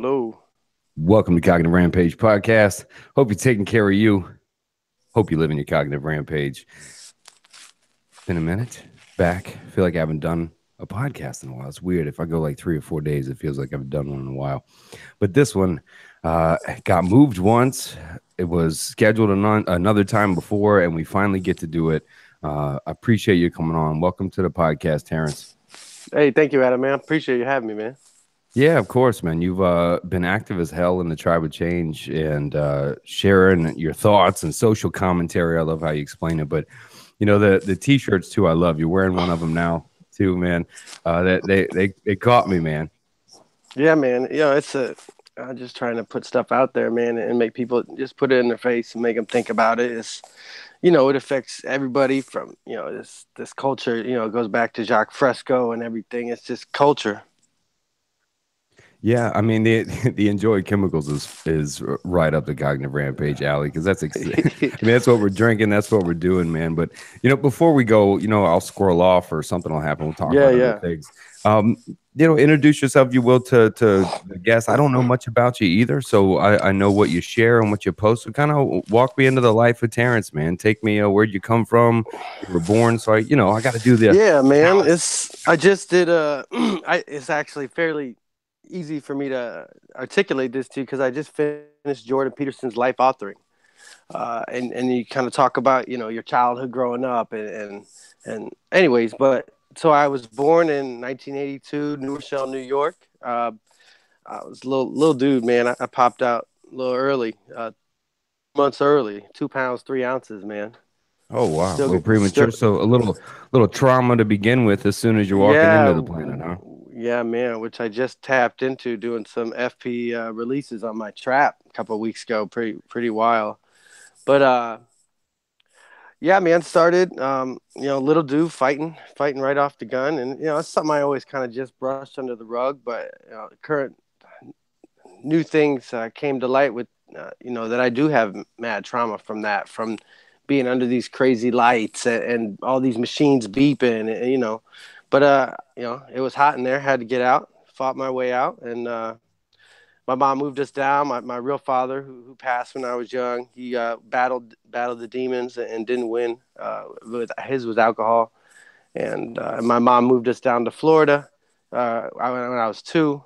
Hello. Welcome to Cognitive Rampage podcast. Hope you're taking care of you. Hope you live in your cognitive rampage. Been a minute back. I feel like I haven't done a podcast in a while. It's weird. If I go like 3 or 4 days, it feels like I've done one in a while. But this one got moved once. It was scheduled another time before, and we finally get to do it. I appreciate you coming on. Welcome to the podcast, Terence. Hey, thank you, Adam, man. Appreciate you having me, man. Yeah, of course, man. You've been active as hell in the Tribe of Change and sharing your thoughts and social commentary. I love how you explain it. But, you know, the T-shirts, too, I love. You're wearing one of them now, too, man. They caught me, man. Yeah, man. I'm just trying to put stuff out there, man, and make people just put it in their face and make them think about it. It affects everybody from, this culture, it goes back to Jacques Fresco and everything. It's just culture. Yeah, I mean the enjoy chemicals is right up the cognitive rampage alley because that's what we're drinking, that's what we're doing, man. But before we go, I'll scroll off or something will happen. We'll talk about other things. Introduce yourself, if you will, to the guests. I don't know much about you either, so I know what you share and what you post. So kind of walk me into the life of Terence, man. Take me where'd you come from? You were born, so I got to do this. Yeah, man. It's actually fairly easy for me to articulate this to you because I just finished Jordan Peterson's life authoring, and you kind of talk about your childhood growing up and anyways. But so I was born in 1982, New Rochelle, New York. I was a little dude, man. I popped out a little early, months early, 2 pounds 3 ounces, man. Oh wow, a little premature. So a little trauma to begin with as soon as you're walking into the planet, huh? Yeah, man, which I just tapped into doing some FP releases on my trap a couple of weeks ago. Pretty wild. But yeah, man, started little dude fighting right off the gun, and it's something I always kind of just brushed under the rug. But current new things came to light with that I do have mad trauma from being under these crazy lights and all these machines beeping, But it was hot in there. Had to get out. Fought my way out, and my mom moved us down. My real father, who passed when I was young, he battled the demons and didn't win. His was alcohol, and my mom moved us down to Florida when I was 2,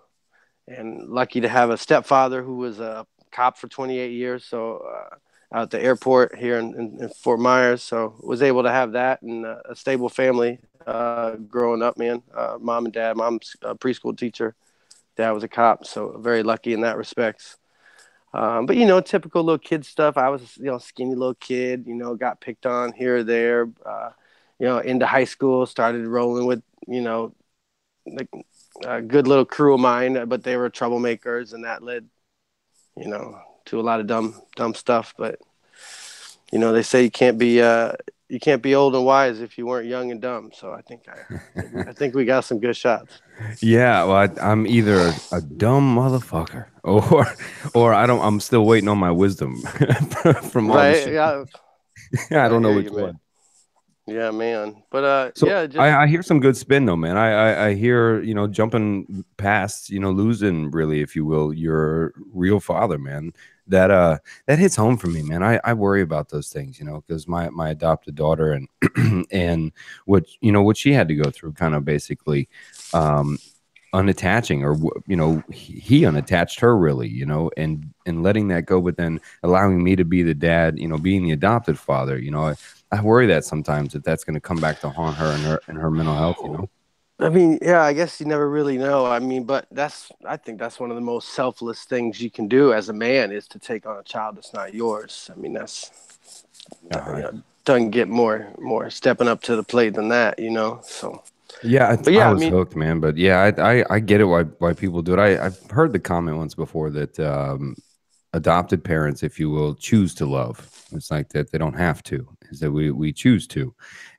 and lucky to have a stepfather who was a cop for 28 years. So out at the airport here in Fort Myers, so was able to have that and a stable family growing up, man. Mom and dad. Mom's a preschool teacher. Dad was a cop, so very lucky in that respects. But typical little kid stuff. I was skinny little kid. Got picked on here or there. Into high school, started rolling with like a good little crew of mine, but they were troublemakers, and that led to a lot of dumb stuff. But they say you can't be old and wise if you weren't young and dumb. So I think we got some good shots. Yeah, well, I'm either a dumb motherfucker or I'm still waiting on my wisdom from all right. the shit. Yeah, I don't know which one. Man. Yeah, man. But so I hear some good spin though, man. I hear jumping past losing, really, if you will, your real father, man. That hits home for me, man. I worry about those things, because my adopted daughter and what she had to go through, kind of basically unattaching, or he unattached her, really, and letting that go, but then allowing me to be the dad, being the adopted father. I worry that sometimes that's going to come back to haunt her and her mental health. I mean, yeah, I guess you never really know. I mean, but I think that's one of the most selfless things you can do as a man is to take on a child that's not yours. I mean, that's doesn't get more stepping up to the plate than that, So yeah, I was hooked, man. But yeah, I get it why people do it. I've heard the comment once before that adopted parents, if you will, choose to love. It's like that they don't have to. Is that we choose to,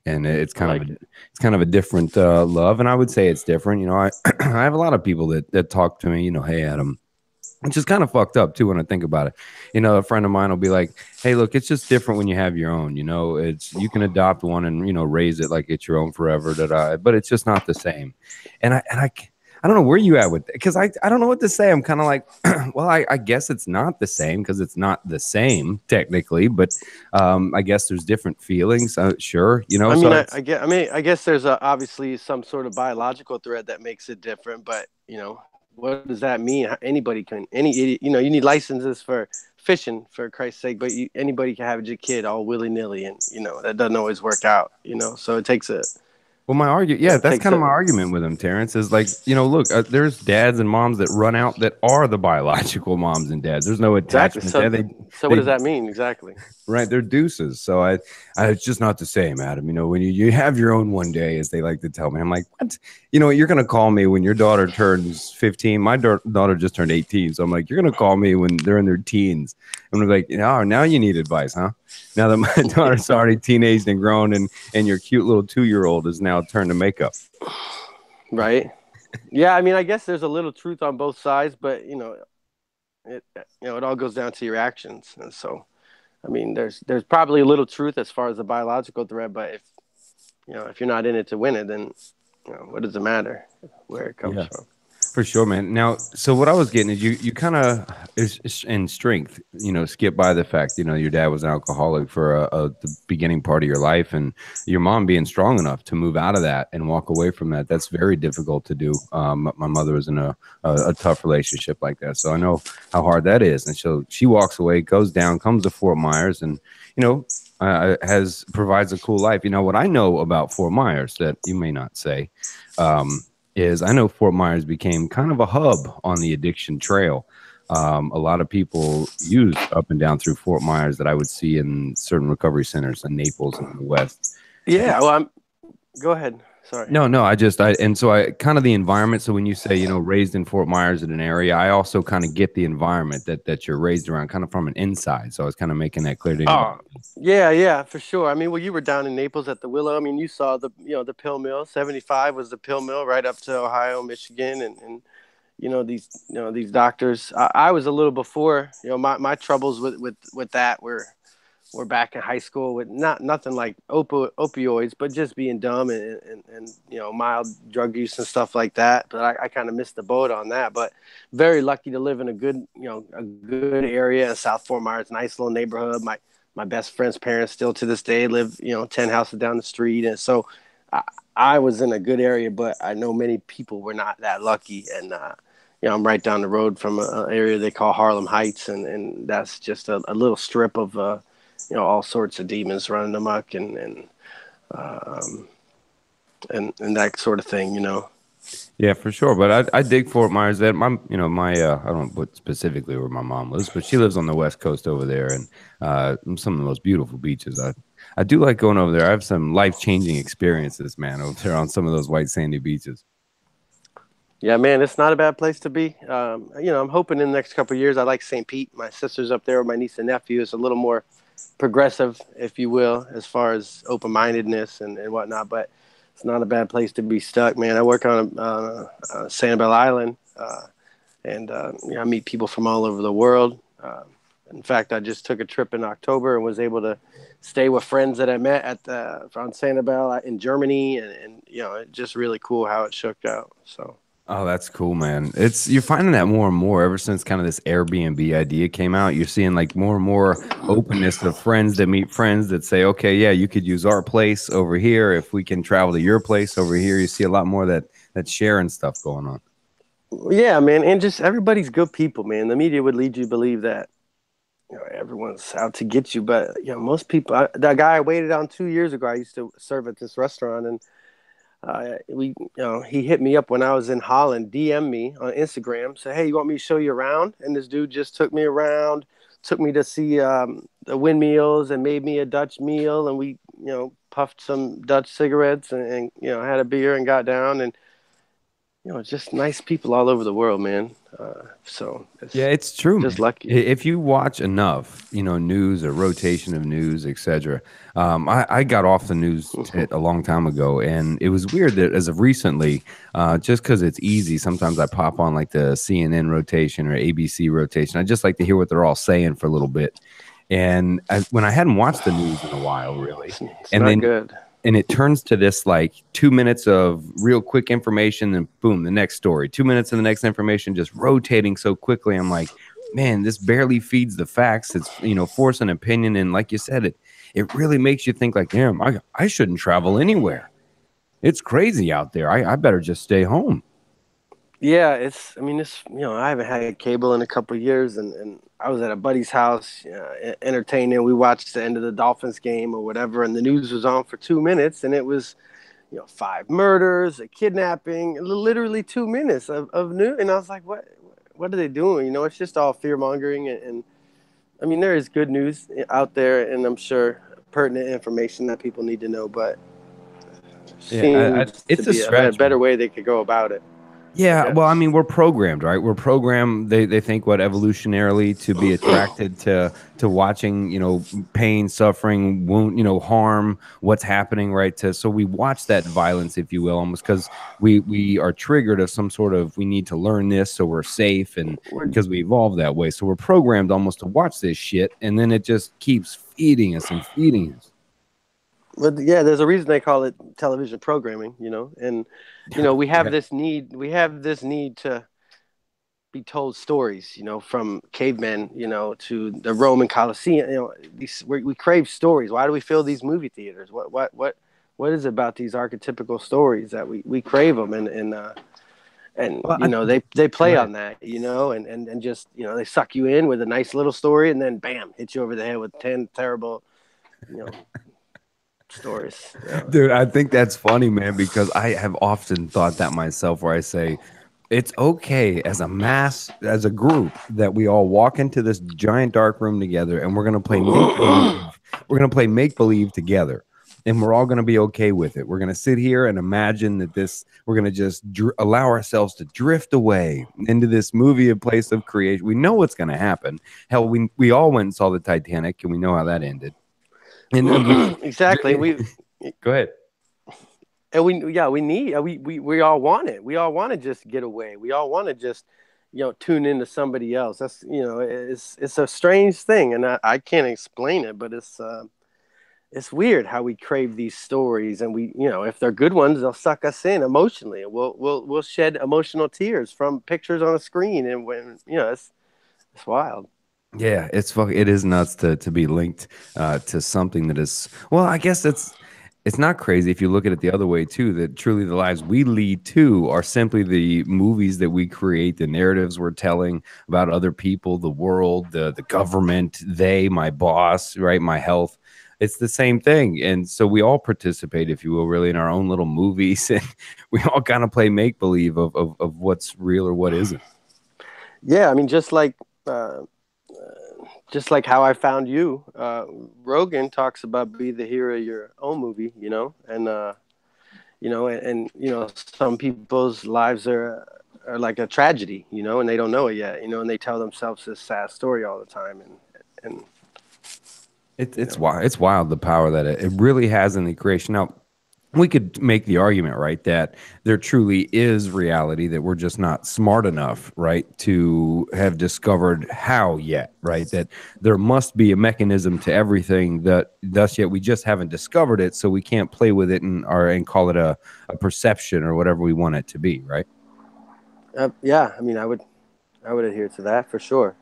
and it's kind of a different love. And I would say it's different. I I have a lot of people that talk to me. Hey, Adam, which is kind of fucked up too when I think about it. A friend of mine will be like, "Hey, look, it's just different when you have your own. It's you can adopt one and raise it like it's your own forever. But it's just not the same." And I I don't know where you at with it, because I don't know what to say. I'm kind of like, well, I guess it's not the same because it's not the same technically, but I guess there's different feelings. Sure, you know. I mean, So I get. I mean, I guess there's obviously some sort of biological thread that makes it different. But what does that mean? Anybody can. You need licenses for fishing, for Christ's sake. But anybody can have your kid all willy nilly, and that doesn't always work out. So it takes a. well, yeah, It that's takes kind of my a. argument with him, Terrence, is like, look, there's dads and moms that run out that are the biological moms and dads. There's no Exactly. attachment So, there. so what They does that mean exactly? right, they're deuces. So it's just not the same, Adam. When you have your own one day, as they like to tell me. I'm like, what? You're gonna call me when your daughter turns 15. My daughter just turned 18, so I'm like, you're gonna call me when they're in their teens. I'm like, now you need advice, huh? Now that my daughter's already teenaged and grown, and your cute little 2-year-old is now turned to makeup. Right. Yeah. I mean, I guess there's a little truth on both sides, but it all goes down to your actions, and so. I mean, there's probably a little truth as far as the biological thread, but if you're not in it to win it, then what does it matter where it comes from? For sure, man. Now, so what I was getting is you kind of is in strength, skip by the fact, your dad was an alcoholic for the beginning part of your life, and your mom being strong enough to move out of that and walk away from that. That's very difficult to do. My mother was in a tough relationship like that, so I know how hard that is. And so she walks away, goes down, comes to Fort Myers, and provides a cool life. What I know about Fort Myers that you may not say. Is I know Fort Myers became kind of a hub on the addiction trail. A lot of people used up and down through Fort Myers that I would see in certain recovery centers in Naples and in the West. Yeah, well, go ahead. Sorry. No, and so I kind of the environment. So when you say, raised in Fort Myers in an area, I also kind of get the environment that you're raised around, kind of from an inside. So I was kind of making that clear to you. Oh, yeah, for sure. I mean, well, you were down in Naples at the Willow. I mean, you saw the pill mill. 75 was the pill mill right up to Ohio, Michigan, and these doctors. I was a little before. My troubles with that were back in high school with nothing like opioids, but just being dumb and mild drug use and stuff like that. But I kind of missed the boat on that. But very lucky to live in a good area in South Fort Myers, nice little neighborhood. My best friend's parents still to this day live 10 houses down the street, and so I was in a good area. But I know many people were not that lucky, and I'm right down the road from an area they call Harlem Heights, and that's just a little strip of all sorts of demons running amok and that sort of thing, Yeah, for sure. But I dig Fort Myers. That my I don't know what specifically where my mom lives, but she lives on the West Coast over there, and some of the most beautiful beaches. I do like going over there. I have some life-changing experiences, man, over there on some of those white sandy beaches. Yeah, man, it's not a bad place to be. I'm hoping in the next couple of years. I like St. Pete. My sister's up there with my niece and nephew. It's a little more progressive, if you will, as far as open-mindedness and whatnot, but it's not a bad place to be stuck, man. I work on Sanibel Island, and I meet people from all over the world. In fact, I just took a trip in October and was able to stay with friends that I met on Sanibel in Germany, and it's just really cool how it shook out. So. Oh, that's cool, man. You're finding that more and more ever since kind of this Airbnb idea came out. You're seeing like more and more openness of friends that meet friends that say, okay, yeah, you could use our place over here. If we can travel to your place over here, you see a lot more that sharing stuff going on. Yeah, man. And just everybody's good people, man. The media would lead you to believe that everyone's out to get you. But, most people, that guy I waited on 2 years ago, I used to serve at this restaurant, and he hit me up when I was in Holland, DM me on Instagram, said, hey, you want me to show you around? And this dude just took me around, took me to see the windmills and made me a Dutch meal. And we, puffed some Dutch cigarettes and had a beer and got down, and, just nice people all over the world, man. So it's true. Just lucky. If you watch enough, news or rotation of news, etc. I got off the news a long time ago, and it was weird that as of recently, just because it's easy, sometimes I pop on like the CNN rotation or ABC rotation. I just like to hear what they're all saying for a little bit. And when I hadn't watched the news in a while, really, it's not good. and it turns to this like 2 minutes of real quick information, and boom, the next story, 2 minutes of the next information, just rotating so quickly. I'm like, man, this barely feeds the facts. It's, force an opinion. And like you said, it really makes you think like, damn, I shouldn't travel anywhere. It's crazy out there. I better just stay home. Yeah, it's. I mean, I haven't had cable in a couple of years, and I was at a buddy's house, entertaining. We watched the end of the Dolphins game or whatever, and the news was on for 2 minutes, and it was, 5 murders, a kidnapping, literally 2 minutes of news, and I was like, what are they doing? It's just all fear mongering, and I mean, there is good news out there, and I'm sure pertinent information that people need to know, but Yeah, seems to it's a be a stretch, better man. way they could go about it, I Yeah, well, I guess. mean, we're programmed, right? We're programmed. They think what evolutionarily to be attracted to watching, pain, suffering, wound, harm, what's happening, right? So we watch that violence, if you will, almost because we are triggered of some sort of we need to learn this so we're safe, and We're because we evolved that way, so we're programmed almost to watch this shit, and then it just keeps feeding us and feeding us. But yeah, there's a reason they call it television programming, and we have Yeah. this need. We have this need to be told stories, from cavemen, to the Roman Colosseum. We crave stories. Why do we fill these movie theaters? What is it about these archetypical stories that we crave them, and Well, they go play ahead. on that, and just they suck you in with a nice little story, and then bam, hit you over the head with 10 terrible, you know stories. Dude, I think that's funny, man, because I have often thought that myself, where I say it's okay as a mass, as a group, that we all walk into this giant dark room together and we're going to play make believe. We're going to play make believe together. And we're all going to be okay with it. We're going to sit here and imagine that we're going to just allow ourselves to drift away into this movie, a place of creation. We know what's going to happen. Hell, we all went and saw the Titanic, and we know how that ended. And we Exactly. go ahead. We need we all want it. We all want to just get away. We all want to just tune into somebody else. That's it's a strange thing, and I can't explain it, but it's weird how we crave these stories, and we if they're good ones, they'll suck us in emotionally, and we'll shed emotional tears from pictures on a screen, and when it's wild. Yeah, it is nuts to be linked to something that is, well, I guess it's not crazy if you look at it the other way too, that truly the lives we lead too are simply the movies that we create, the narratives we're telling about other people, the world, the government, my boss, right, my health. It's the same thing. And so we all participate, if you will, really in our own little movies, and we all kind of play make believe of what's real or what isn't. Yeah, I mean, just like how I found you. Rogan talks about be the hero of your own movie, and some people's lives are like a tragedy, and they don't know it yet, and they tell themselves this sad story all the time, and you It's know, wild. It's wild the power that it really has in the creation. Now, we could make the argument, right, that there truly is reality that we're just not smart enough, right, to have discovered how yet, right? That there must be a mechanism to everything that thus yet we just haven't discovered it, so we can't play with it and call it a perception or whatever we want it to be, right? yeah, I mean, I would adhere to that for sure.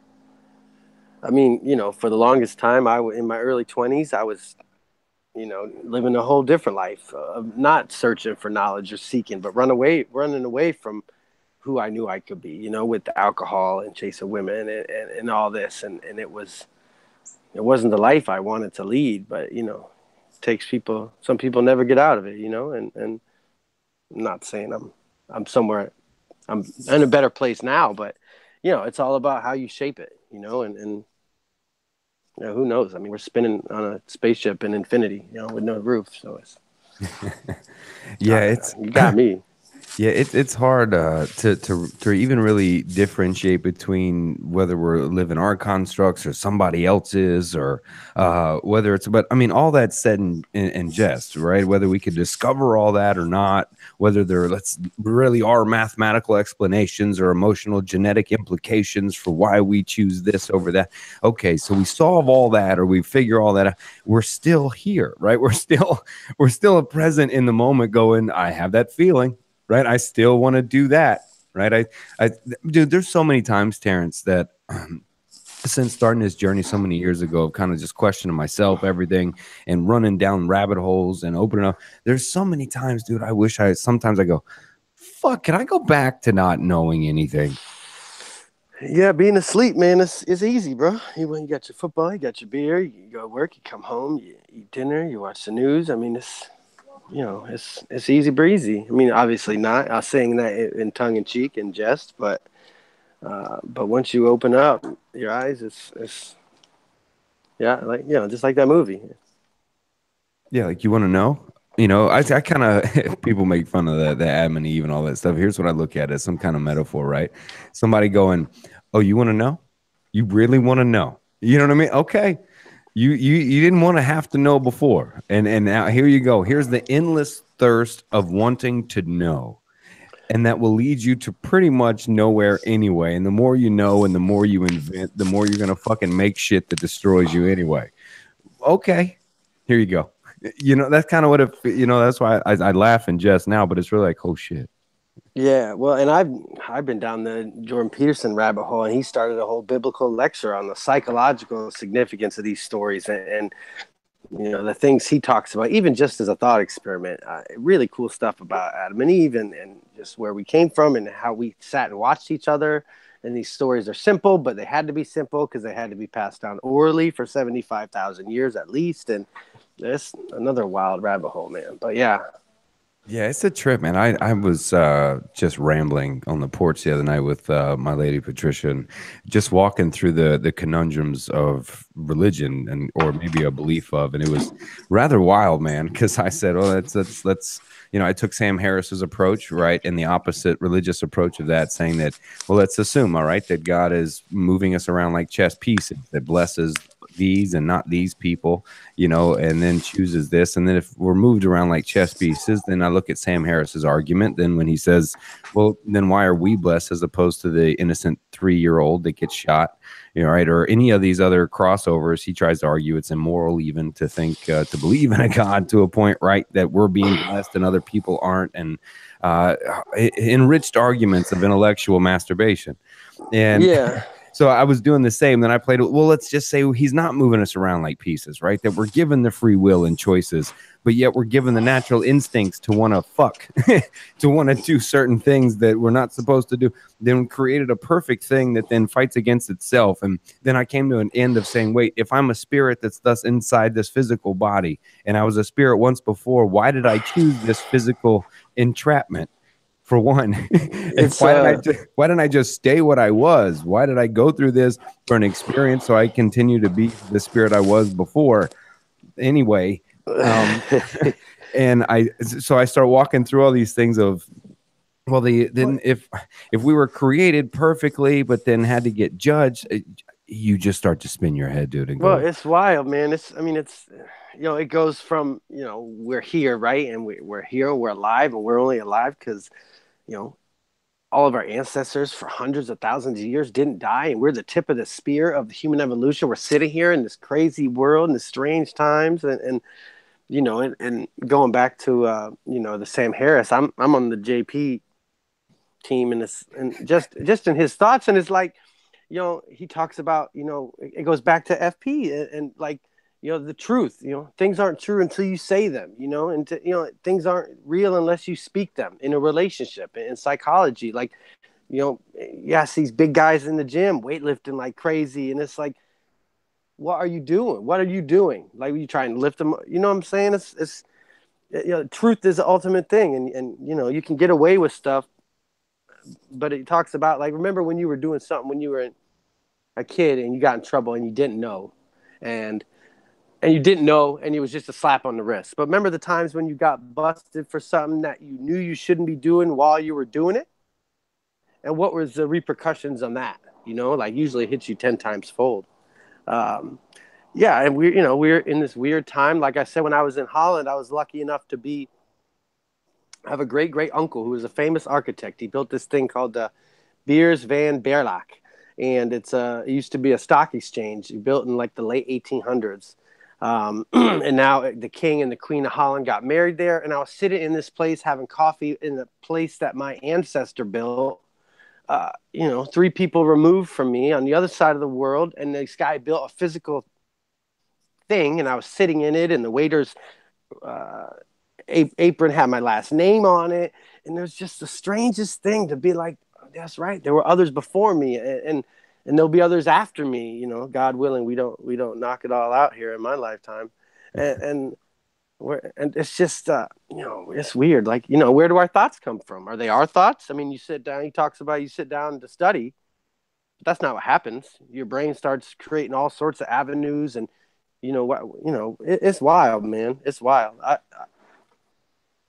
I mean, for the longest time, in my early 20s, I was living a whole different life of not searching for knowledge or seeking, but running away from who I knew I could be, with the alcohol and chasing women and all this. And it wasn't the life I wanted to lead, but, some people never get out of it, and I'm not saying I'm somewhere, I'm in a better place now, but, it's all about how you shape it, and who knows? I mean, we're spinning on a spaceship in infinity, with no roof. So Yeah, you got me. Yeah, it's hard to even really differentiate between whether we're living our constructs or somebody else's, or whether it's. But I mean, all that said in jest, right? Whether we could discover all that or not, whether there let's really are mathematical explanations or emotional genetic implications for why we choose this over that. Okay, so we solve all that or we figure all that out. We're still here, right? We're still present in the moment, going, I have that feeling. Right. I still want to do that. Right. Dude, there's so many times, Terrence, that since starting this journey so many years ago, of kind of just questioning myself, everything, and running down rabbit holes and opening up. There's so many times, dude. Sometimes I go, fuck, can I go back to not knowing anything? Yeah, being asleep, man, it's easy, bro. You got your football, you got your beer, you go to work, you come home, you eat dinner, you watch the news. I mean, it's easy breezy. I mean, obviously not. I was saying that in tongue in cheek and jest, but once you open up your eyes, it's yeah, like just like that movie. Yeah, like you want to know? I kind of people make fun of the Adam and Eve and all that stuff. Here's what I look at as some kind of metaphor, right? Somebody going, "Oh, you want to know? You really want to know? You know what I mean? Okay, you didn't want to have to know before, and now here you go. Here's the endless thirst of wanting to know, and that will lead you to pretty much nowhere anyway. And the more you know, and the more you invent, the more you're gonna fucking make shit that destroys you anyway. Okay, here you go. That's kind of what that's why I laugh and jest now, but it's really like, oh shit. Yeah, well, and I've been down the Jordan Peterson rabbit hole, and he started a whole biblical lecture on the psychological significance of these stories, and the things he talks about, even just as a thought experiment. Really cool stuff about Adam and Eve, and just where we came from, and how we sat and watched each other. And these stories are simple, but they had to be simple because they had to be passed down orally for 75,000 years at least. And it's another wild rabbit hole, man. But yeah. Yeah, it's a trip, man. I was just rambling on the porch the other night with my lady Patricia, and just walking through the conundrums of religion, and or maybe a belief of, and it was rather wild, man. Because I said, "Oh, let's." I took Sam Harris's approach, right, and the opposite religious approach of that, saying that, well, let's assume, all right, that God is moving us around like chess pieces, that blesses these and not these people, and then chooses this. And then if we're moved around like chess pieces, then I look at Sam Harris's argument. Then when he says, well, then why are we blessed as opposed to the innocent 3-year-old that gets shot? Right? Or any of these other crossovers, he tries to argue it's immoral even to think, to believe in a God to a point, right? That we're being blessed and other people aren't. And enriched arguments of intellectual masturbation. And Yeah. so I was doing the same. Then I played, well, let's just say he's not moving us around like pieces, right? That we're given the free will and choices, but yet we're given the natural instincts to want to fuck, to want to do certain things that we're not supposed to do. Then created a perfect thing that then fights against itself. And then I came to an end of saying, wait, if I'm a spirit that's thus inside this physical body, and I was a spirit once before, why did I choose this physical entrapment? For one, and why didn't I just stay what I was? Why did I go through this for an experience so I continue to be the spirit I was before? Anyway, and I start walking through all these things of, well, then if we were created perfectly, but then had to get judged, you just start to spin your head, dude, and Well, go, it's wild, man. It's it goes from, we're here, right? And we're here, we're alive, and we're only alive because, you know, all of our ancestors for hundreds of thousands of years didn't die. And we're the tip of the spear of the human evolution. We're sitting here in this crazy world in the strange times. And going back to, the Sam Harris, I'm on the JP team, and just in his thoughts, and it's like, he talks about, it goes back to FP, and like, the truth, things aren't true until you say them, things aren't real unless you speak them in a relationship, in psychology. Like, yes, these big guys in the gym weightlifting like crazy, and it's like, what are you doing? What are you doing? Like, you trying to lift them? You know what I'm saying? It's truth is the ultimate thing, and you can get away with stuff, but it talks about, like, remember when you were doing something when you were a kid and you got in trouble and you didn't know, and and you didn't know, and it was just a slap on the wrist. But remember the times when you got busted for something that you knew you shouldn't be doing while you were doing it? And what was the repercussions on that? Like usually it hits you 10 times fold. Um, yeah, and we're in this weird time. Like I said, when I was in Holland, I was lucky enough to have a great great uncle who was a famous architect. He built this thing called the Beers van Berlage, and it used to be a stock exchange. He built in like the late 1800s. And now the king and the queen of Holland got married there. And I was sitting in this place having coffee in the place that my ancestor built. 3 people removed from me on the other side of the world, and this guy built a physical thing, and I was sitting in it, and the waiter's uh, apron had my last name on it, and it was just the strangest thing to be like, that's right, there were others before me, and there'll be others after me. God willing, we don't knock it all out here in my lifetime, and it's just it's weird. Like, where do our thoughts come from? Are they our thoughts? I mean, you sit down. He talks about you sit down to study, but that's not what happens. Your brain starts creating all sorts of avenues, and it's wild, man. It's wild.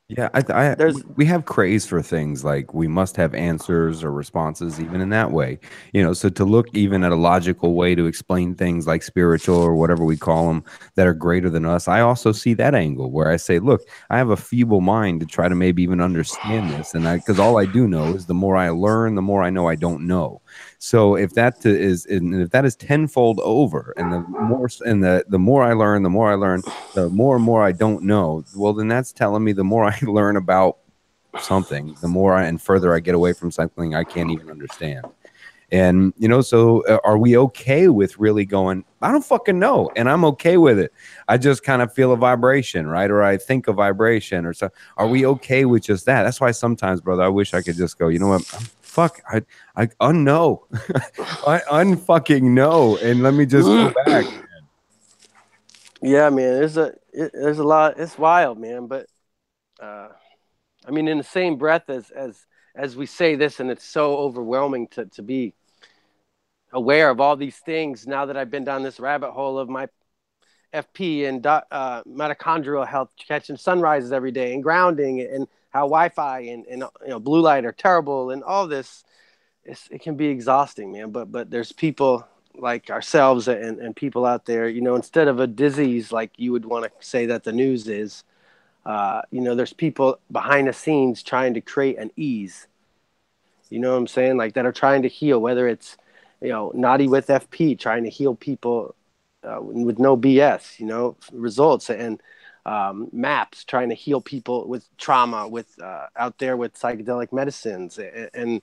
Yeah, There's we have craze for things like we must have answers or responses, even in that way. So to look even at a logical way to explain things like spiritual or whatever we call them that are greater than us, I also see that angle where I say, look, I have a feeble mind to try to maybe even understand this, and because all I do know is the more I learn, the more I know I don't know. So if that is tenfold over, and the more I learn, the more and more I don't know, well, then that's telling me the more I learn about something, the more and further I get away from something I can't even understand. And, so are we okay with really going, I don't fucking know. And I'm okay with it. I just kind of feel a vibration, right? Or I think a vibration or so. Are we okay with just that? That's why sometimes, brother, I wish I could just go, you know what? Fuck, I unknow. I unfucking know. And let me just go back. Yeah, man. There's a lot. It's wild, man. But I mean, in the same breath as we say this, and it's so overwhelming to be aware of all these things. Now that I've been down this rabbit hole of my FP and mitochondrial health, catching sunrises every day, and grounding, and how Wi-Fi and blue light are terrible, and all this, it can be exhausting, man. But there's people like ourselves and people out there, instead of a disease like you would want to say that the news is, there's people behind the scenes trying to create an ease. You know what I'm saying? Like, that are trying to heal, whether it's, Naughty with FP, trying to heal people with no BS, results, and MAPS, trying to heal people with trauma, with out there with psychedelic medicines, and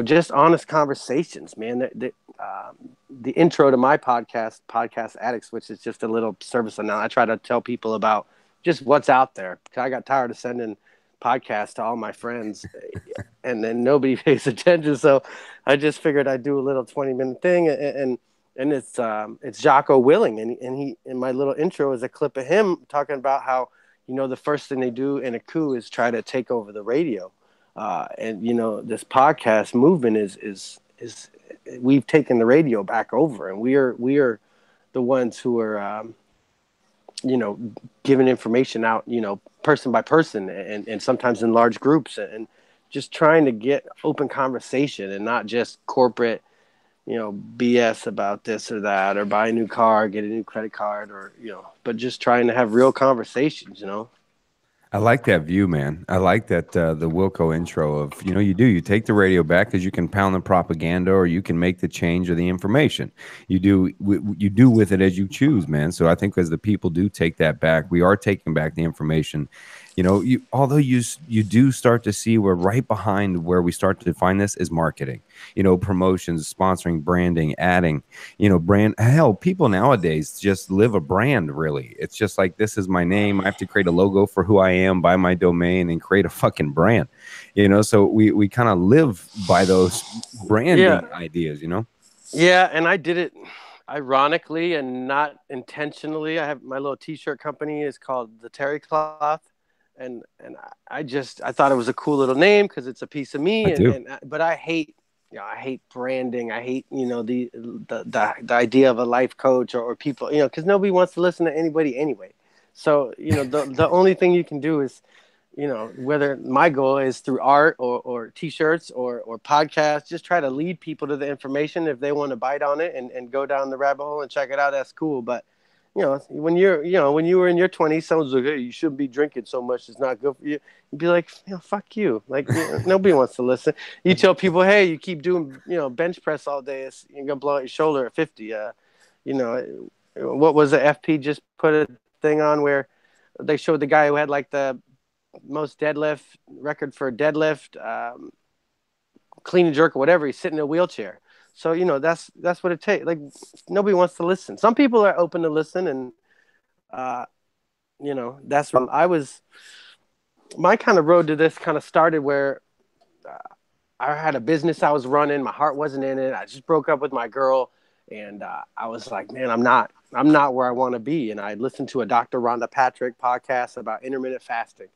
just honest conversations, man. The intro to my podcast Addicts, which is just a little service now. I try to tell people about just what's out there. I got tired of sending podcasts to all my friends, and then nobody pays attention. So I just figured I'd do a little 20-minute thing, and it's Jocko Willing, and he, in my little intro is a clip of him talking about how the first thing they do in a coup is try to take over the radio. And this podcast movement is we've taken the radio back over, and we are the ones who are giving information out, person by person, and sometimes in large groups, and just trying to get open conversation and not just corporate BS about this or that, or buy a new car, get a new credit card, or but just trying to have real conversations. I like that view, man. I like that the Wilco intro of, you take the radio back because you can pound the propaganda, or you can make the change or the information. You do with it as you choose, man. So I think as the people do take that back, we are taking back the information. Although you do start to see where right behind where we start to find this is marketing, promotions, sponsoring, branding, adding, brand. Hell, people nowadays just live a brand, really. It's just like, this is my name. I have to create a logo for who I am, buy my domain, and create a fucking brand, so we kind of live by those branding ideas, Yeah, and I did it ironically and not intentionally. I have my little t-shirt company is called the Terry Cloth, and I thought it was a cool little name because it's a piece of me, I do. but I hate I hate branding. I hate, the idea of a life coach or people, because nobody wants to listen to anybody anyway. So, the only thing you can do is, whether my goal is through art or t-shirts or podcasts, just try to lead people to the information. If they want to bite on it and go down the rabbit hole and check it out, that's cool. But, when when you were in your 20s, someone's like, hey, you shouldn't be drinking so much. It's not good for you. You'd be like, fuck you. Like, nobody wants to listen. You tell people, hey, you keep doing, bench press all day, you're going to blow out your shoulder at 50. What was the FP just put a thing on where they showed the guy who had like the most deadlift record for deadlift, clean and jerk or whatever. He's sitting in a wheelchair. So, that's what it takes. Like, nobody wants to listen. Some people are open to listen, and, that's when my kind of road to this kind of started where I had a business I was running. My heart wasn't in it. I just broke up with my girl, and I was like, man, I'm not where I want to be. And I listened to a Dr. Rhonda Patrick podcast about intermittent fasting,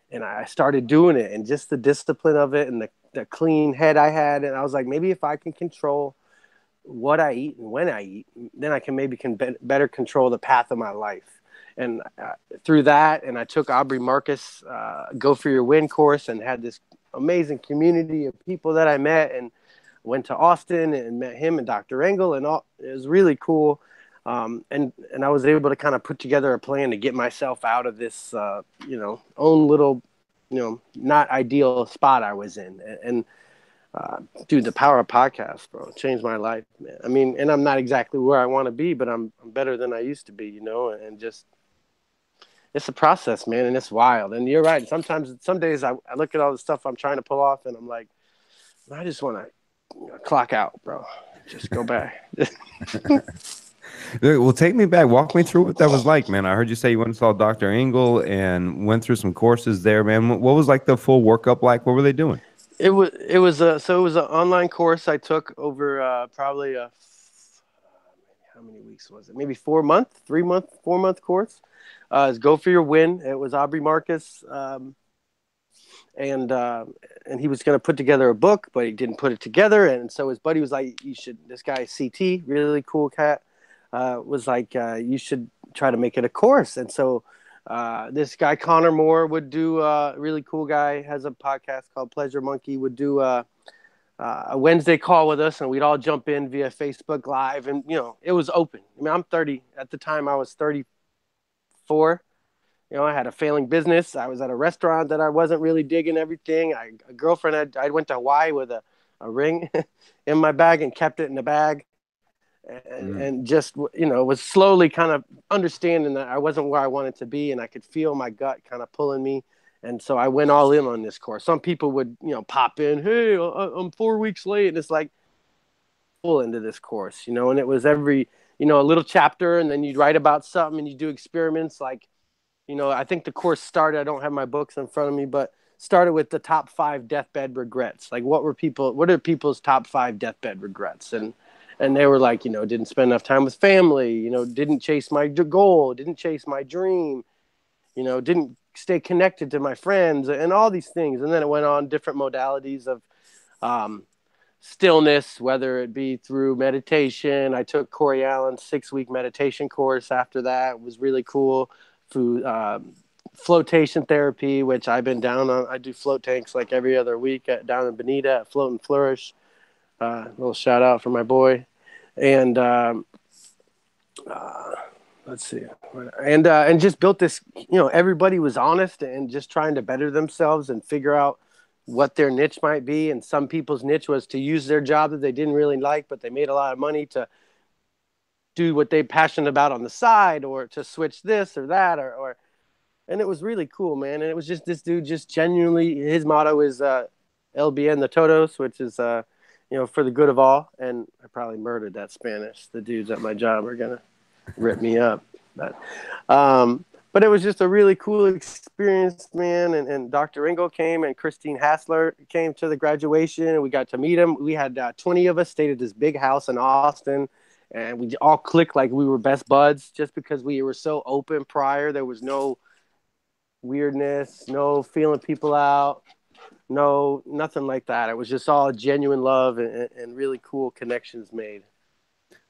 and I started doing it, and just the discipline of it and the clean head I had. And I was like, maybe if I can control what I eat and when I eat, then I can better control the path of my life. And through that, and I took Aubrey Marcus Go For Your Win course and had this amazing community of people that I met, and went to Austin and met him and Dr. Engel, and all. It was really cool. And I was able to kind of put together a plan to get myself out of this, own little, not ideal spot I was in. And dude, the power of podcasts, bro, changed my life, man. I mean, and I'm not exactly where I want to be, but I'm better than I used to be, and just, it's a process, man, and it's wild. And you're right. Some days I look at all the stuff I'm trying to pull off, and I'm like, I just want to clock out, bro. Just go back. Well, take me back. Walk me through what that was like, man. I heard you say you went and saw Dr. Engel and went through some courses there, man. What was like the full workup like? What were they doing? It was an online course I took over probably how many weeks was it? Maybe 4 month course. It's Go For Your Win. It was Aubrey Marcus, and he was going to put together a book, but he didn't put it together. And so his buddy was like, "You should." This guy CT, really cool cat, was like, "You should try to make it a course." And so this guy Connor Moore would do, really cool guy, has a podcast called Pleasure Monkey, would do a Wednesday call with us, and we'd all jump in via Facebook Live, and it was open. I mean, I'm 30 at the time. I was 34. I had a failing business. I was at a restaurant that I wasn't really digging everything. A girlfriend, I went to Hawaii with a ring in my bag and kept it in the bag. And just, was slowly kind of understanding that I wasn't where I wanted to be, and I could feel my gut kind of pulling me. And so I went all in on this course. Some people would, pop in, hey, I'm 4 weeks late. And it's like, full into this course, and it was every, a little chapter, and then you'd write about something and you do experiments. Like, I think the course started, I don't have my books in front of me, but started with the top 5 deathbed regrets. Like, what are people's top 5 deathbed regrets? And they were like, didn't spend enough time with family, didn't chase my goal, didn't chase my dream, didn't stay connected to my friends, and all these things. And then it went on different modalities of stillness, whether it be through meditation. I took Corey Allen's 6-week meditation course after that. It was really cool. Through flotation therapy, which I've been down on. I do float tanks like every other week down in Bonita at Float and Flourish. Little shout out for my boy. And let's see. And just built this, everybody was honest and just trying to better themselves and figure out what their niche might be. And some people's niche was to use their job that they didn't really like, but they made a lot of money to do what they're passionate about on the side, or to switch this or that, or and it was really cool, man. And it was just this dude just genuinely, his motto is El Bien de Todos, which is for the good of all. And I probably murdered that Spanish. The dudes at my job are gonna rip me up. But it was just a really cool experience, man. And Dr. Engel came, and Christine Hassler came to the graduation, and we got to meet him. We had 20 of us stayed at this big house in Austin. And we all clicked like we were best buds, just because we were so open prior. There was no weirdness, no feeling people out. no, nothing like that. It was just all genuine love and really cool connections made.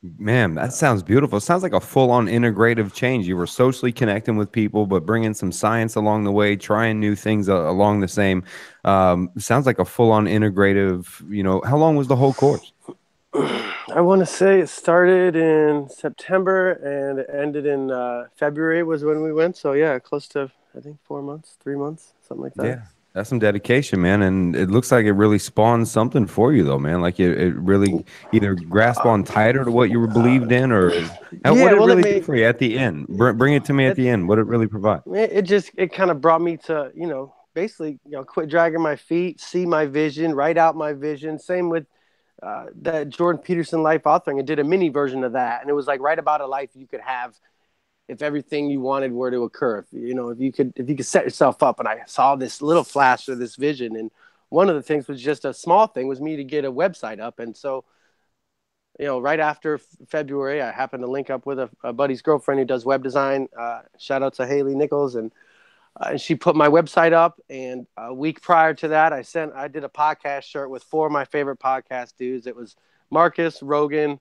Man, that sounds beautiful. It sounds like a full-on integrative change. You were socially connecting with people, but bringing some science along the way, trying new things along the same. Sounds like a full-on integrative. How long was the whole course? I want to say it started in September and it ended in February was when we went. So yeah, close to I think 4 months, 3 months, something like that. Yeah, that's some dedication, man. And it looks like it really spawned something for you, though, man. Like it really either grasped on tighter to what you were believed in, or what Yeah, did it well, really do for you at the end. Bring it to me at it the end. What did it really provide? it kind of brought me to basically quit dragging my feet, see my vision, write out my vision. Same with that Jordan Peterson life authoring. I did a mini version of that, and it was like write about a life you could have if everything you wanted were to occur. If you could set yourself up. And I saw this little flash of this vision, and one of the things was just a small thing was me to get a website up. And so right after February, I happened to link up with a buddy's girlfriend who does web design. Shout out to Haley Nichols, and she put my website up. And a week prior to that, I did a podcast shirt with 4 of my favorite podcast dudes. It was Marcus, Rogan,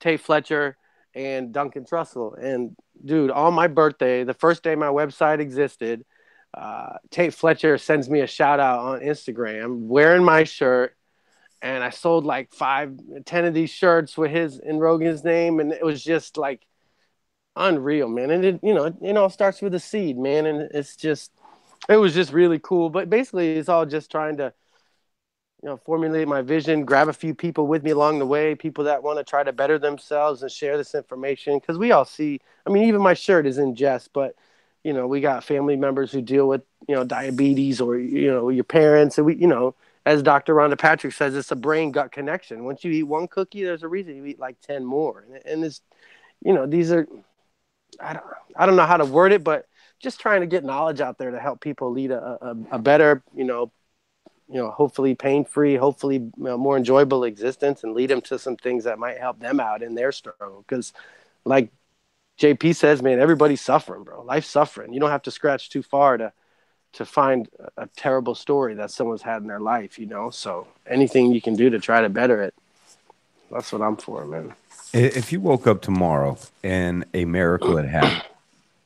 Tate Fletcher, and Duncan Trussell. And dude, on my birthday, the first day my website existed, Tate Fletcher sends me a shout out on Instagram wearing my shirt. And I sold like 5-10 of these shirts with his and Rogan's name. And it was just like unreal, man. And it starts with a seed, man. And it was just really cool. But basically it's all just trying to, formulate my vision, grab a few people with me along the way, people that want to try to better themselves and share this information. Cause we all see, even my shirt is in jest, but we got family members who deal with, diabetes or, your parents. And as Dr. Rhonda Patrick says, it's a brain gut connection. Once you eat one cookie, there's a reason you eat like 10 more. And it's, these are, I don't know how to word it, but just trying to get knowledge out there to help people lead a better, hopefully pain-free, hopefully more enjoyable existence, and lead them to some things that might help them out in their struggle. Because like JP says, man, everybody's suffering, bro. Life's suffering. You don't have to scratch too far to find a terrible story that someone's had in their life, So anything you can do to try to better it, that's what I'm for, man. If you woke up tomorrow and a miracle had happened,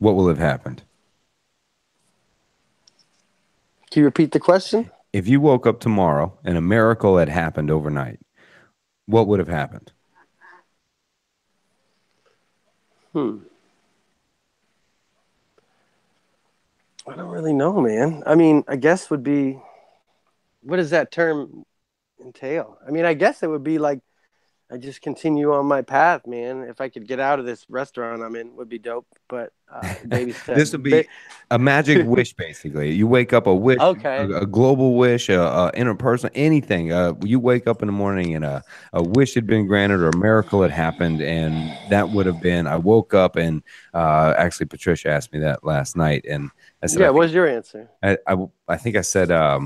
what will have happened? Can you repeat the question? If you woke up tomorrow and a miracle had happened overnight, what would have happened? I don't really know, man. I guess would be, what does that term entail? I guess it would be like, I just continue on my path, man. If I could get out of this restaurant I'm in, would be dope. But baby steps. This would be a magic wish, basically. You wake up, a wish, okay, a global wish, a interpersonal, anything. You wake up in the morning and a wish had been granted or a miracle had happened, and that would have been. I woke up and actually Patricia asked me that last night, and I said, "Yeah, what was your answer?" I think I said, I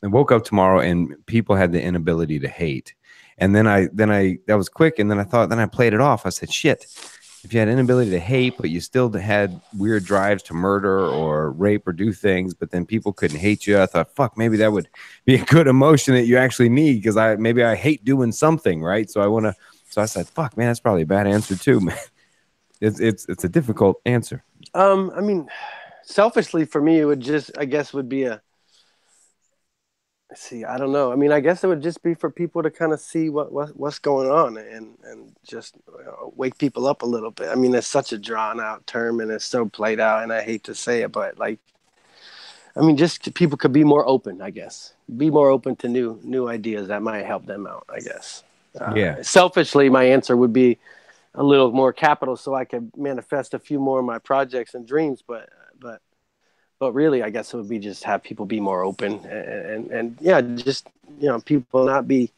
woke up tomorrow and people had the inability to hate. And then I that was quick. And then I played it off. I said, shit, if you had inability to hate, but you still had weird drives to murder or rape or do things, but then people couldn't hate you. I thought, fuck, maybe that would be a good emotion that you actually need. Cause maybe I hate doing something. Right. So I said, fuck, man, that's probably a bad answer too, man. It's a difficult answer. Selfishly for me, it would just, I guess would be I don't know. I guess it would just be for people to kind of see what's going on and just wake people up a little bit. It's such a drawn out term and it's so played out, and I hate to say it, but just people could be more open, I guess. Be more open to new ideas that might help them out, I guess. Yeah. Selfishly, my answer would be a little more capital so I could manifest a few more of my projects and dreams, but really, I guess it would be just have people be more open and yeah, just, people not be,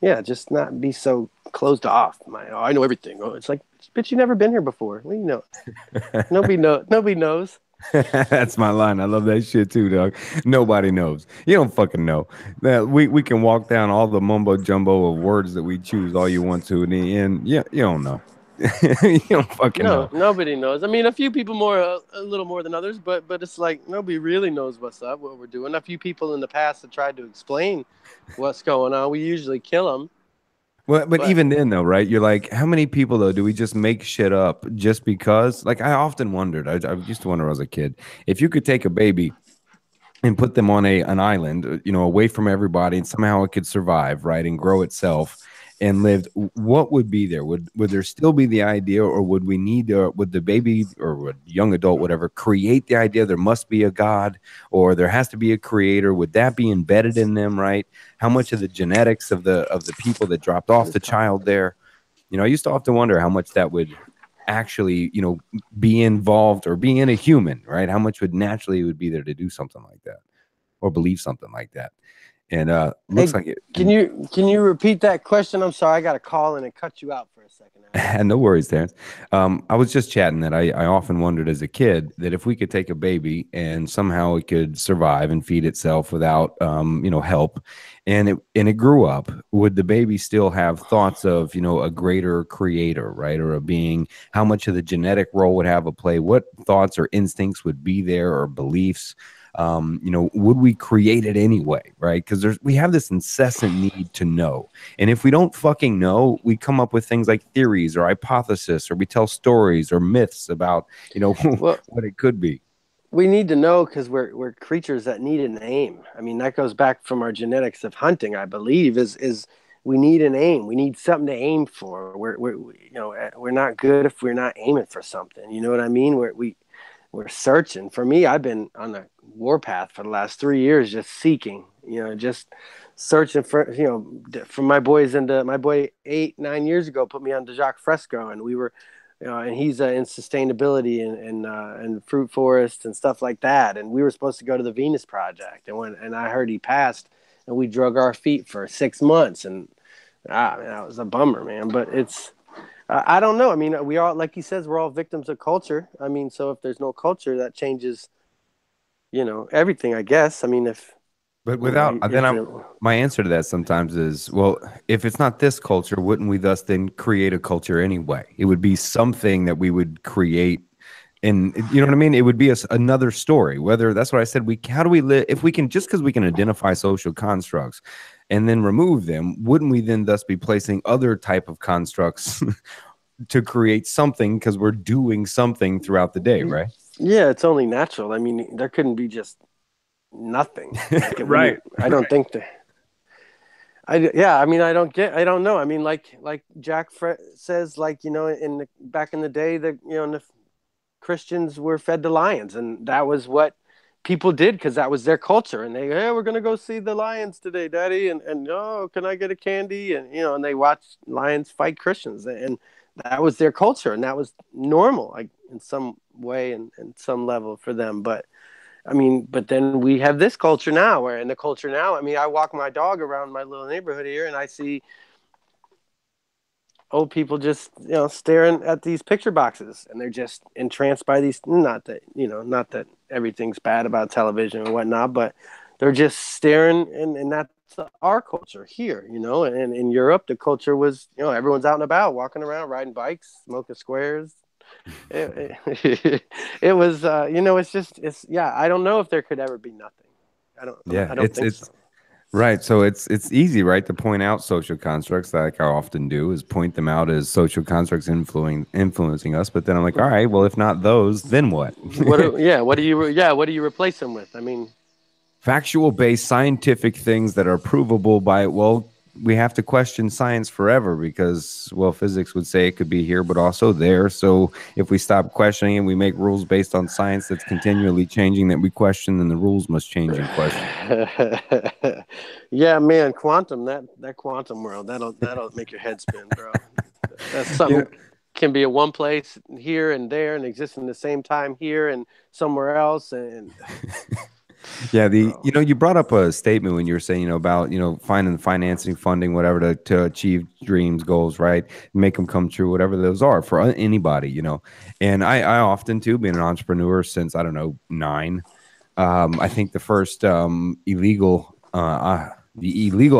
just not be so closed off. I know everything. Oh, it's like, bitch, you never been here before. Well, nobody knows. That's my line. I love that shit too, dog. Nobody knows. You don't fucking know. That we can walk down all the mumbo jumbo of words that we choose all you want to, in the end, yeah, you don't know. You don't fucking No, know. nobody knows. I mean, a few people more, a little more than others, but it's like nobody really knows what's up, what we're doing. A few people in the past have tried to explain what's going on. We usually kill them, Well, but but even then, though, right? You're like, how many people though do we just make shit up just because? Like, I often wondered. I used to wonder as a kid if you could take a baby and put them on an island, away from everybody, and somehow it could survive, right, and grow itself and lived. What would be there? Would there still be the idea, or would we need, would the baby or would young adult, whatever, create the idea there must be a God or there has to be a creator? Would that be embedded in them, right? How much of the genetics of the people that dropped off the child there? I used to often wonder how much that would actually, be involved or be in a human, right? How much would be there to do something like that or believe something like that. And looks hey, like it. can you repeat that question? I'm sorry, I got a call and it cut you out for a second. No worries, Terrence. I was just chatting that I often wondered as a kid that if we could take a baby and somehow it could survive and feed itself without, help, and it grew up, would the baby still have thoughts of, a greater creator, right, or a being? How much of the genetic role would have a play? What thoughts or instincts would be there, or beliefs? Would we create it anyway, right? Because we have this incessant need to know. And if we don't fucking know, we come up with things like theories or hypothesis, or we tell stories or myths about, Well, what it could be. we need to know because we're creatures that need an aim. I mean, that goes back from our genetics of hunting, I believe. Is we need an aim. We need something to aim for. We're not good if we're not aiming for something. You know what I mean? We're searching. For me, I've been on the warpath for the last 3 years, just seeking. Just searching for from my boys into my boy 8-9 years ago put me on the Jacques Fresco, and we were and he's in sustainability and fruit forests and stuff like that. And we were supposed to go to the Venus Project, and I heard he passed, and we drug our feet for 6 months, and man, that was a bummer, man. But it's I don't know. I mean, we all, like he says, we're all victims of culture. I mean, so if there's no culture, that changes, everything. I guess. I mean, if But you know, without then if I'm it, my answer to that sometimes is, well, if it's not this culture, wouldn't we thus then create a culture anyway? It would be something that we would create. And you know what I mean? It would be another story. Whether that's what I said. How do we live if we can, just because we can identify social constructs and then remove them? Wouldn't we then thus be placing other type of constructs to create something because we're doing something throughout the day, right? yeah, it's only natural. I mean, there couldn't be just nothing. Like it Right. wouldn't. I don't think that. I mean, I don't know. I mean, like Jack says, like back in the day, the Christians were fed to lions, and that was what people did because that was their culture. And hey, we're gonna go see the lions today, Daddy, and oh, can I get a candy? And and they watched lions fight Christians, and that was their culture, and that was normal, like in some way and some level for them. But I mean, but then we have this culture now, where in the culture now, I mean, I walk my dog around my little neighborhood here, and I see old people just staring at these picture boxes, and they're just entranced by these. Not that everything's bad about television and whatnot, but they're just staring, and that's our culture here. And in Europe, the culture was everyone's out and about, walking around, riding bikes, smoking squares. It was it's yeah. I don't know if there could ever be nothing. I don't. Yeah, I don't think it's so. right. So it's easy, right, to point out social constructs, like I often do, is point them out as social constructs influencing us. But then I'm like, all right, well, if not those, then what? What do you replace them with? I mean, Factual based scientific things that are provable by, well, we have to question science forever because, well, physics would say it could be here, but also there. So if we stop questioning and we make rules based on science that's continually changing that we question, then the rules must change in question. yeah, man, quantum that quantum world that'll make your head spin, bro. That's Yeah. something can be at one place here and there and exist in the same time here and somewhere else and Yeah, bro. you brought up a statement when you were saying, about, finding financing, funding, whatever to achieve dreams, goals, right? Make them come true, whatever those are for anybody. And I often too, being an entrepreneur since, I don't know, 9, I think the first the illegal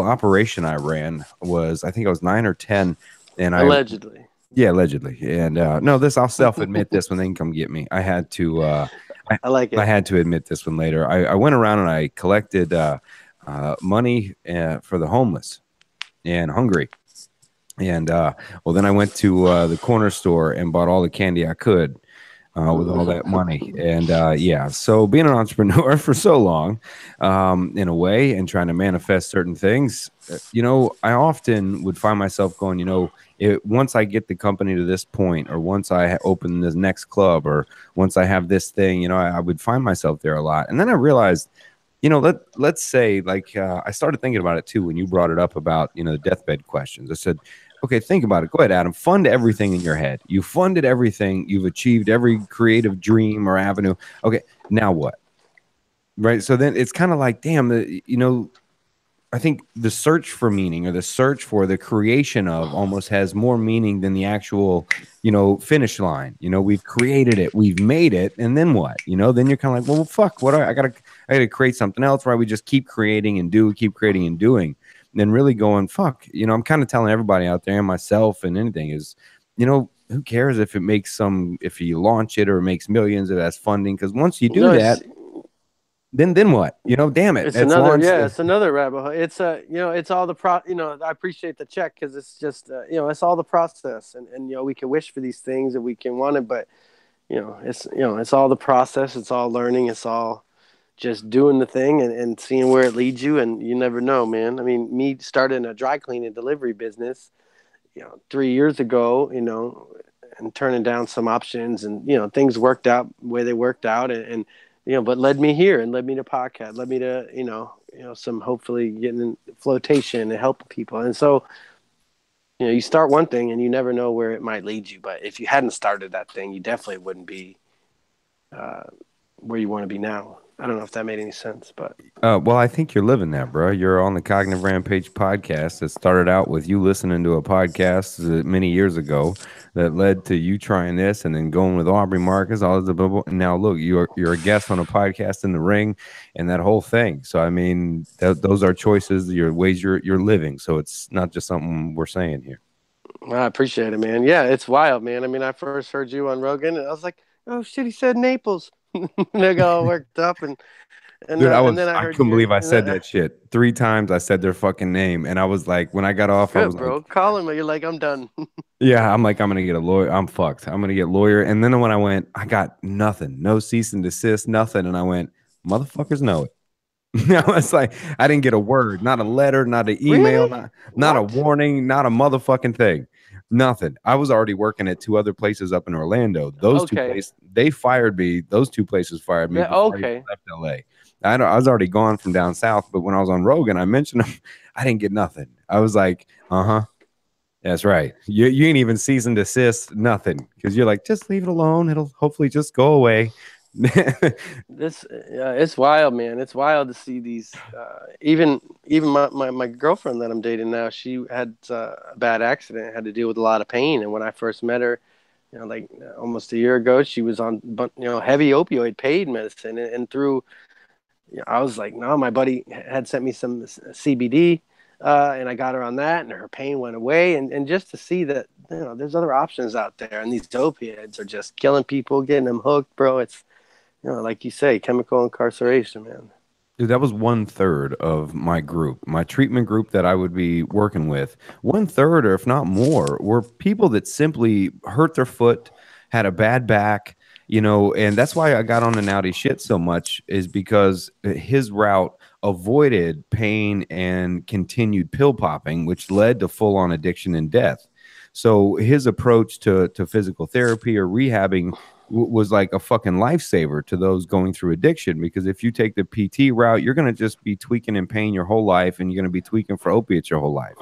operation I ran was, I think I was 9 or 10, and I Allegedly. Yeah, allegedly. And no, this I'll self-admit this when they can come get me. I had to I like I it. had to admit this one later. I went around and I collected money for the homeless and hungry. And well, then I went to the corner store and bought all the candy I could with all that money. And yeah, so being an entrepreneur for so long, in a way, and trying to manifest certain things, I often would find myself going, once I get the company to this point, or once I open this next club, or once I have this thing, I would find myself there a lot. And then I realized, let's say, like, I started thinking about it too when you brought it up about, the deathbed questions. I said, okay, think about it. Go ahead, Adam. Fund everything in your head. You funded everything. You've achieved every creative dream or avenue. Okay, now what? Right. So then it's kind of like, damn, I think the search for meaning, or the search for the creation of, almost has more meaning than the actual, finish line. We've created it, we've made it, and then what? Then you're kind of like, well, fuck, I gotta create something else, right? We just keep creating and keep creating and doing. And then really going, fuck, I'm kind of telling everybody out there, and myself and anything, is, who cares if if you launch it or it makes millions, if that's funding? Because once you do that, then what? Damn it. It's another, launched. yeah, it's another rabbit hole. It's it's all the I appreciate the check, because it's just, it's all the process, and we can wish for these things and we can want it, but it's all the process. It's all learning. It's all just doing the thing and seeing where it leads you. And you never know, man. I mean, me starting a dry cleaning delivery business, 3 years ago, and turning down some options, and, things worked out the way they worked out. And but led me here, and led me to podcast, led me to, some, hopefully getting in flotation and helping people. And so, you start one thing and you never know where it might lead you. But if you hadn't started that thing, you definitely wouldn't be where you want to be now. I don't know if that made any sense, but well, I think you're living that, bro. You're on the Cognitive Rampage podcast that started out with you listening to a podcast many years ago that led to you trying this, and then going with Aubrey Marcus, all the blah, blah. And now look, you're a guest on a podcast in the ring, and that whole thing. So I mean, those are choices, your ways you're living. So it's not just something we're saying here. I appreciate it, man. Yeah, it's wild, man. I mean, I first heard you on Rogan, and I was like, oh shit, he said Naples. And I got all worked up, and Dude, and then I I heard couldn't you. believe I said that shit 3 times. I said their fucking name, and I was like, when I got off, I Good, was bro. like, Call him. You're like, I'm done. yeah, I'm like, I'm gonna get a lawyer. I'm fucked. I'm gonna get a lawyer. And then when I went, I got nothing, no cease and desist, nothing. And I went, motherfuckers know it. I was like, I didn't get a word, not a letter, not an email, Really? not a What? warning, not a motherfucking thing. Nothing. I was already working at 2 other places up in Orlando. Those 2 Okay. places, they fired me. Those 2 places fired me before I even Okay. left LA. I was already gone from down south, but when I was on Rogan, I mentioned them. I didn't get nothing. I was like, that's right. You ain't even cease and desist, nothing, because you're like, just leave it alone. It'll hopefully just go away. It's wild, man. It's wild to see these. Even my girlfriend that I'm dating now, she had a bad accident, had to deal with a lot of pain. And when I first met her, like almost a year ago, she was on heavy opioid pain medicine, and through, I was like, no, my buddy had sent me some CBD, and I got her on that, and her pain went away. And just to see that, there's other options out there, and these opioids are just killing people, getting them hooked, bro. It's, like you say, chemical incarceration, man. Dude, that was 1/3 of my group, my treatment group that I would be working with. 1/3, or if not more, were people that simply hurt their foot, had a bad back, and that's why I got on the Naughty shit so much, is because his route avoided pain and continued pill popping, which led to full on addiction and death. So his approach to physical therapy or rehabbing was like a fucking lifesaver to those going through addiction, because if you take the PT route, you're going to just be tweaking in pain your whole life, and you're going to be tweaking for opiates your whole life.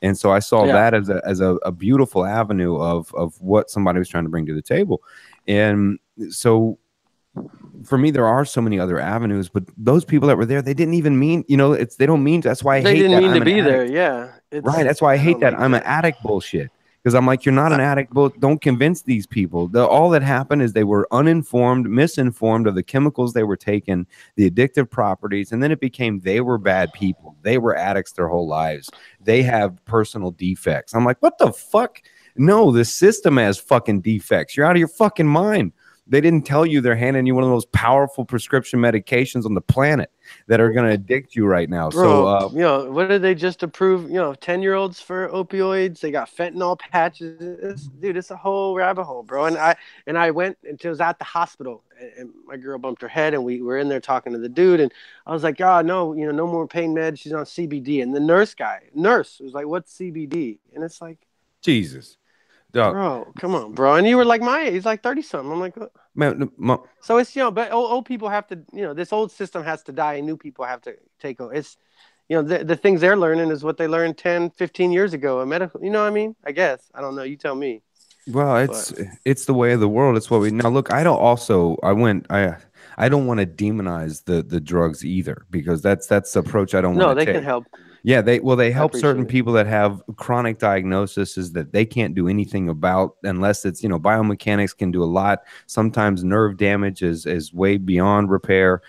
And so I saw that as a beautiful avenue of what somebody was trying to bring to the table. And so for me, there are so many other avenues, but those people that were there, they didn't even mean, they don't mean, that's why I hate that. They didn't mean I'm to an be there. addict. Yeah. Right. That's why I hate that. Like I'm that. an addict bullshit. Because I'm like, you're not an addict, but don't convince these people. All that happened is they were uninformed, misinformed of the chemicals they were taking, the addictive properties, and then it became they were bad people. They were addicts their whole lives. They have personal defects. I'm like, what the fuck? No, the system has fucking defects. You're out of your fucking mind. They didn't tell you they're handing you one of the most powerful prescription medications on the planet that are going to addict you right now. Bro, So, what did they just approve? 10-year-olds for opioids. They got fentanyl patches. Dude, it's a whole rabbit hole, bro. And I went until I was at the hospital, and my girl bumped her head, and we were in there talking to the dude, and I was like, oh no, no more pain meds. She's on CBD, and the nurse was like, what's CBD? And it's like, Jesus. Dog. bro, come on, bro. And you were like my age, he's like 30 something. I'm like, what? Man, So it's, but old people have to, this old system has to die and new people have to take over. It's, the things they're learning is what they learned 10, 15 years ago in medical. You know what I mean? I guess. I don't know. You tell me. well, it's the way of the world. It's what we now look. I don't want to demonize the drugs either, because that's the approach I don't want to take. No, they can help. Yeah, they help certain people that have chronic diagnoses that they can't do anything about unless it's, biomechanics can do a lot. Sometimes nerve damage is way beyond repair.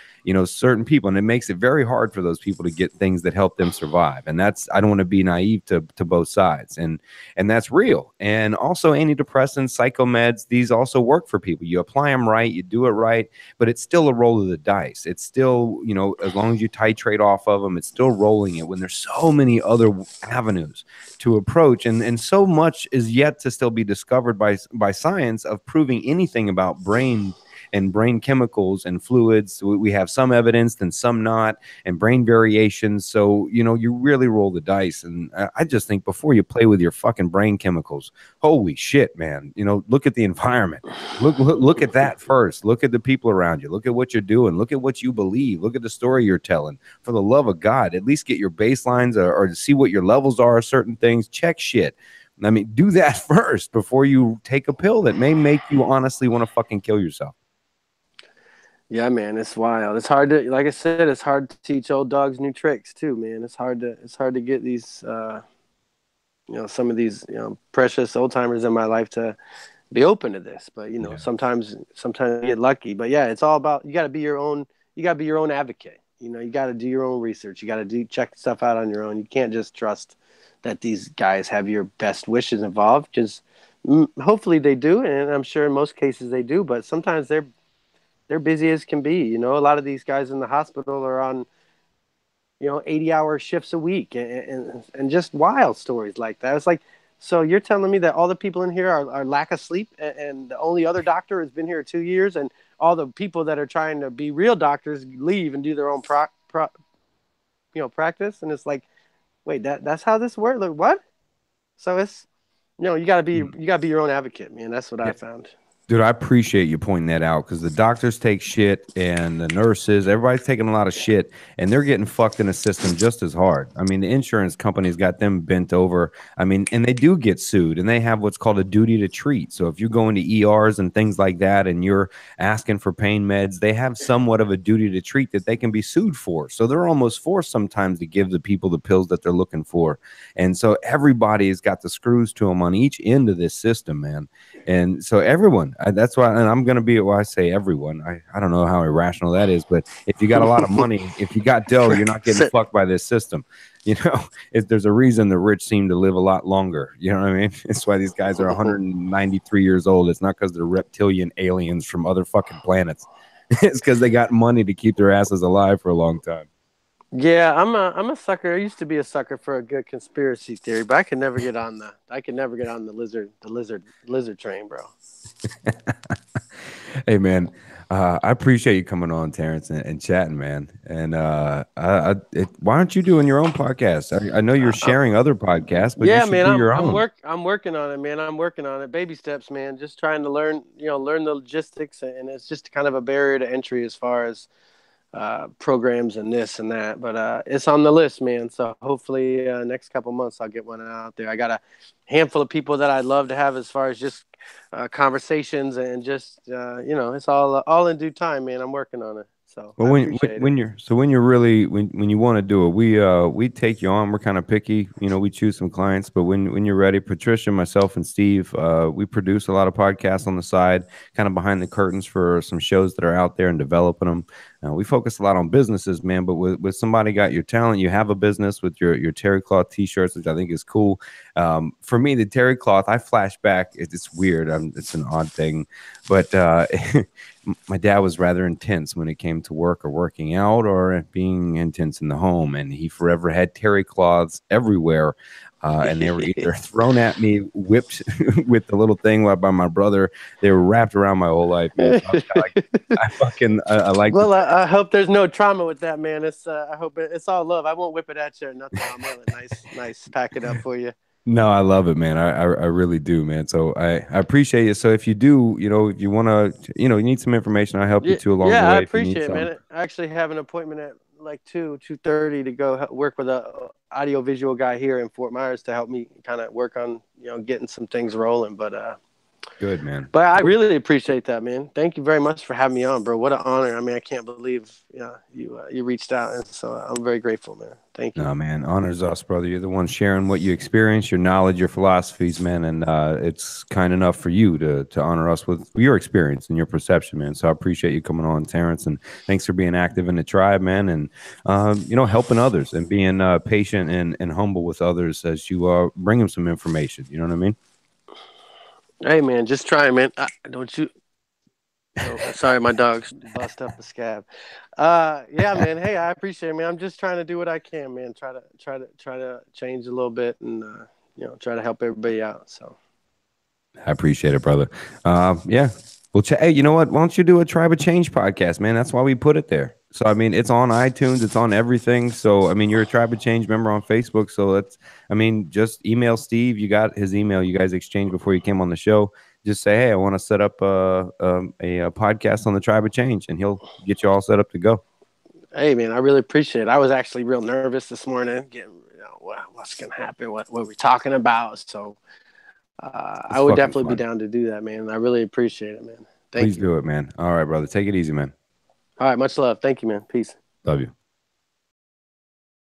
Certain people, and it makes it very hard for those people to get things that help them survive. And I don't want to be naive to both sides, and that's real. And also antidepressants, psychomeds, these also work for people. You apply them right, you do it right, but it's still a roll of the dice. It's still, as long as you titrate off of them, it's still rolling it when there's so many other avenues to approach, and so much is yet to still be discovered by science of proving anything about brain and brain chemicals and fluids. We have some evidence and some not, and brain variations. So, you really roll the dice. And I just think before you play with your fucking brain chemicals, holy shit, man, look at the environment. Look at that first. Look at the people around you. Look at what you're doing. Look at what you believe. Look at the story you're telling. For the love of God, at least get your baselines or see what your levels are, certain things. Check shit. I mean, do that first before you take a pill that may make you honestly want to fucking kill yourself. Yeah, man, it's wild. It's hard to, like I said, it's hard to teach old dogs new tricks too, man. It's hard to get these, some of these, precious old timers in my life to be open to this. But sometimes you get lucky. But yeah, it's all about, you got to be your own advocate. You got to do your own research. You got to check stuff out on your own. You can't just trust that these guys have your best wishes involved. Just hopefully they do, and I'm sure in most cases they do. But sometimes they're busy as can be. A lot of these guys in the hospital are on, 80-hour shifts a week, and just wild stories like that. It's like, so you're telling me that all the people in here are lack of sleep, and the only other doctor has been here 2 years, and all the people that are trying to be real doctors leave and do their own practice, and it's like, wait, that's how this works? Like, what? So it's, you gotta be your own advocate, man. That's what I found. Dude, I appreciate you pointing that out, because the doctors take shit and the nurses, everybody's taking a lot of shit, and they're getting fucked in the system just as hard. I mean, the insurance companies got them bent over. I mean, and they do get sued, and they have what's called a duty to treat. So if you go into ERs and things like that and you're asking for pain meds, they have somewhat of a duty to treat that they can be sued for. So they're almost forced sometimes to give the people the pills that they're looking for. And so everybody has got the screws to them on each end of this system, man. And so everyone, that's why, and I'm going to be, well, I say everyone, I don't know how irrational that is, but if you got a lot of money, if you got dough, you're not getting fucked by this system. There's a reason the rich seem to live a lot longer. You know what I mean? It's why these guys are 193 years old. It's not because they're reptilian aliens from other fucking planets. It's because they got money to keep their asses alive for a long time. Yeah, I'm a sucker. I used to be a sucker for a good conspiracy theory, but I could never get on the lizard train, bro. Hey, man, I appreciate you coming on, Terence, and chatting, man. And why aren't you doing your own podcast? I know you're sharing other podcasts, but yeah, you should man, do your own. I'm working on it, man. I'm working on it. Baby steps, man. Just trying to learn the logistics, and it's just kind of a barrier to entry as far as programs and this and that, but it's on the list, man. So hopefully next couple months I'll get one out there. I got a handful of people that I'd love to have as far as just conversations, and just it's all in due time, man. I'm working on it. So Well, I appreciate it. when you're really when you want to do it, we take you on. We're kind of picky, you know. We choose some clients, but when you're ready, Patricia, myself, and Steve, we produce a lot of podcasts on the side, kind of behind the curtains for some shows that are out there and developing them. We focus a lot on businesses, man. But with somebody got your talent, you have a business with your terry cloth T-shirts, which I think is cool. For me, the terry cloth, I flash back. It's weird. It's an odd thing, but my dad was rather intense when it came to work or working out or being intense in the home, and he forever had terry cloths everywhere. And they were either thrown at me, whipped with the little thing by my brother. They were wrapped around my whole life, man. So I was kind of like, I like the Well, I hope there's no trauma with that, man. I hope it's all love. I won't whip it at you or nothing. I'll mail it nice, pack it up for you. No, I love it, man. I really do, man. So I appreciate it. So if you do, you know, if you want to, you know, you need some information, I'll help you Yeah, too along the yeah, I way if you need appreciate it, some. man. I actually have an appointment at like 2:30 to go work with a audio visual guy here in Fort Myers to help me kind of work on getting some things rolling. Good, man. But I really appreciate that, man. Thank you very much for having me on, bro. What an honor. I mean, I can't believe you reached out, and so I'm very grateful, man. Thank you. No, man, honors us, brother. You're the one sharing what you experience, your knowledge, your philosophies, man, and it's kind enough for you to honor us with your experience and your perception, man. So I appreciate you coming on, Terrence, and thanks for being active in the tribe, man, and you know, helping others and being patient and humble with others as you bring them some information. You know what I mean? Hey, man, just try, man. Don't you? Oh, sorry, my dog's bust up a scab. Yeah, man. Hey, I appreciate it, man. I'm just trying to do what I can, man. Try to change a little bit and try to help everybody out. So I appreciate it, brother. Yeah. Well, hey, you know what? Why don't you do a Tribe of Change podcast, man? That's why we put it there. So, I mean, it's on iTunes, it's on everything. So, I mean, you're a Tribe of Change member on Facebook. So, I mean, just email Steve. You got his email. You guys exchanged before you came on the show. Just say, hey, I want to set up a podcast on the Tribe of Change, and he'll get you all set up to go. Hey, man, I really appreciate it. I was actually real nervous this morning, getting what's gonna happen, what we're talking about. So I would definitely be down to do that, man. I really appreciate it, man. Thank you. Please do it, man. All right, brother. Take it easy, man. All right, much love. Thank you, man. Peace. Love you.